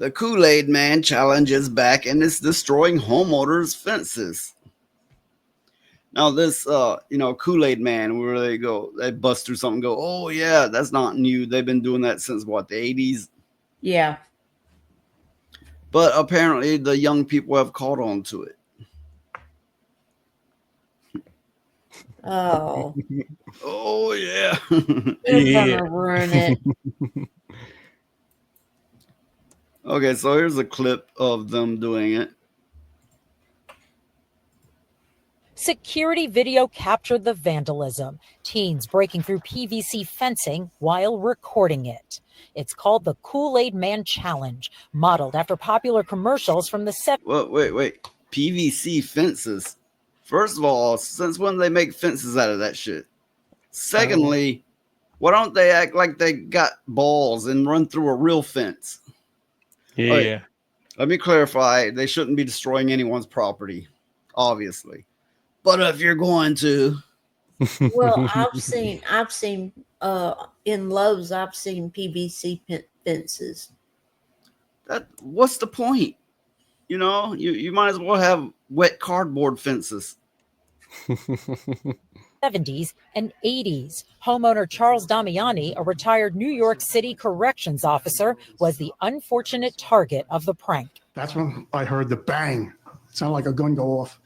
The Kool-Aid Man challenge is back and it's destroying homeowners' fences. Now this, Kool-Aid Man, where they bust through something, and go, oh yeah, that's not new. They've been doing that since what, the 80s? Yeah. But apparently the young people have caught on to it. Oh. Oh yeah. They're gonna ruin it. Okay, so here's a clip of them doing it. Security video captured the vandalism. Teens breaking through PVC fencing while recording it. It's called the Kool-Aid Man Challenge, modeled after popular commercials from the 70s. Wait. PVC fences. First of all, since when they make fences out of that shit? Secondly, why don't they act like they got balls and run through a real fence? Yeah. Right. Let me clarify. They shouldn't be destroying anyone's property, obviously. But if you're going to, Well, I've seen in Lowe's, I've seen PVC fences. what's the point? You might as well have wet cardboard fences. 70s and 80s. Homeowner Charles Damiani, a retired New York City corrections officer, was the unfortunate target of the prank. That's when I heard the bang. It sounded like a gun go off.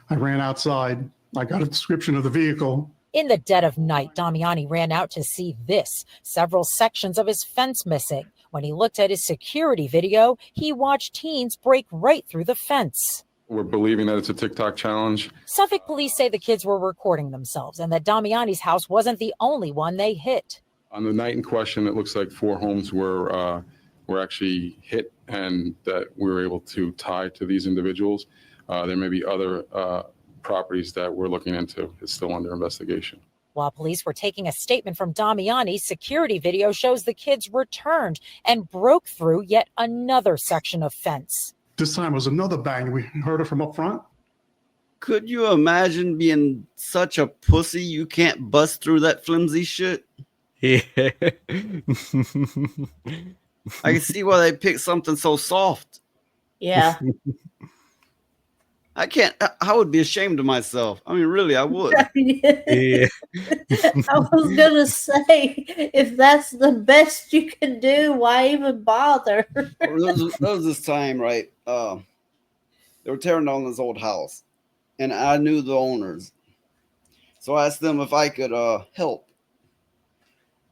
I ran outside. I got a description of the vehicle. In the dead of night, Damiani ran out to see this, several sections of his fence missing. When he looked at his security video, he watched teens break right through the fence. We're believing that it's a TikTok challenge. Suffolk police say the kids were recording themselves and that Damiani's house wasn't the only one they hit. On the night in question, it looks like 4 homes were actually hit and that we were able to tie to these individuals. There may be other properties that we're looking into. It's still under investigation. While police were taking a statement from Damiani, security video shows the kids returned and broke through yet another section of fence. This time was another bang. We heard it from up front. Could you imagine being such a pussy you can't bust through that flimsy shit? Yeah. I can see why they picked something so soft. Yeah. I would be ashamed of myself. I mean, really, I would. Yeah. I was gonna say, if that's the best you can do, why even bother? There was this time, right? They were tearing down this old house, and I knew the owners, so I asked them if I could help.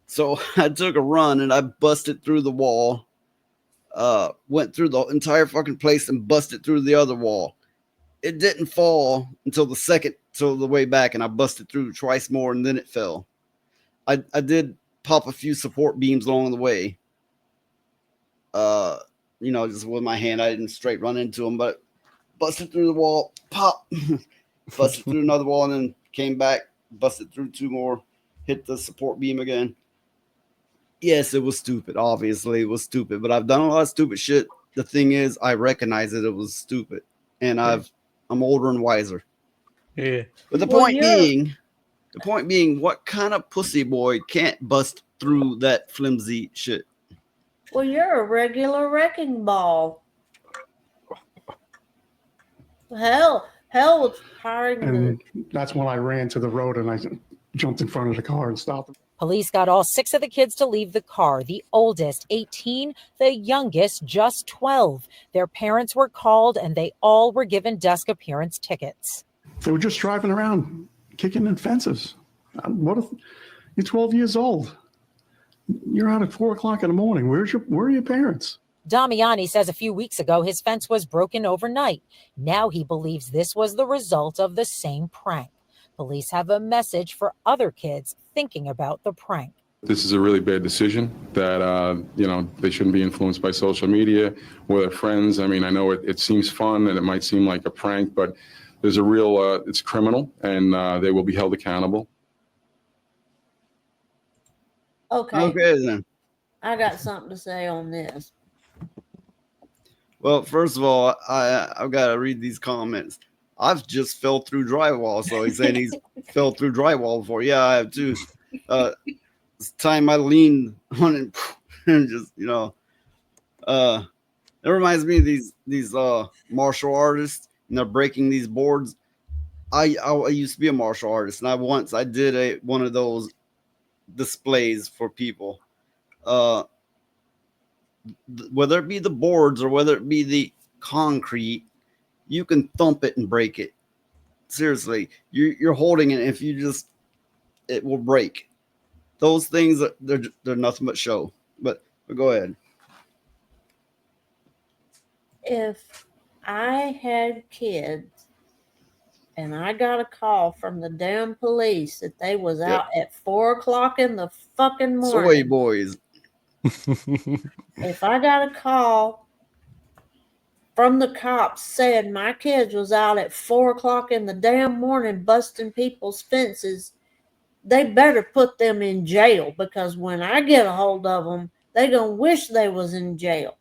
So I took a run and I busted through the wall, went through the entire fucking place and busted through the other wall. It didn't fall until the way back, and I busted through twice more, and then it fell. I did pop a few support beams along the way. Just with my hand. I didn't straight run into them, but busted through the wall, pop, busted through another wall, and then came back, busted through 2 more, hit the support beam again. Yes, it was stupid. Obviously, it was stupid, but I've done a lot of stupid shit. The thing is, I recognize that it was stupid, and I'm older and wiser. Yeah. But the point being, what kind of pussy boy can't bust through that flimsy shit? Well, you're a regular wrecking ball. Hell was firing. And that's when I ran to the road and I jumped in front of the car and stopped him. Police got all 6 of the kids to leave the car, the oldest 18, the youngest just 12. Their parents were called and they all were given desk appearance tickets. They were just driving around, kicking in fences. What if you're 12 years old? You're out at 4 o'clock in the morning. Where are your parents? Damiani says a few weeks ago his fence was broken overnight. Now he believes this was the result of the same prank. Police have a message for other kids thinking about the prank. This is a really bad decision that, they shouldn't be influenced by social media or their friends. I mean, I know it seems fun and it might seem like a prank, but there's a real, it's criminal and they will be held accountable. Okay, then. I got something to say on this. Well, first of all, I've got to read these comments. I've just fell through drywall. So he's saying he's fell through drywall before. Yeah, I have too. This time I leaned on it and just, It reminds me of these martial artists, and they're breaking these boards. I used to be a martial artist, and I did one of those displays for people. Uh, Whether it be the boards or whether it be the concrete, you can thump it and break it. Seriously, you're holding it. If you just, it will break. Those things they're nothing but show. But go ahead. If I had kids and I got a call from the damn police that they was Yep. out at 4 o'clock in the fucking Soy morning, boys. if I got a call from the cops saying my kids was out at 4 o'clock in the damn morning busting people's fences, they better put them in jail, because when I get a hold of them, they gonna wish they was in jail.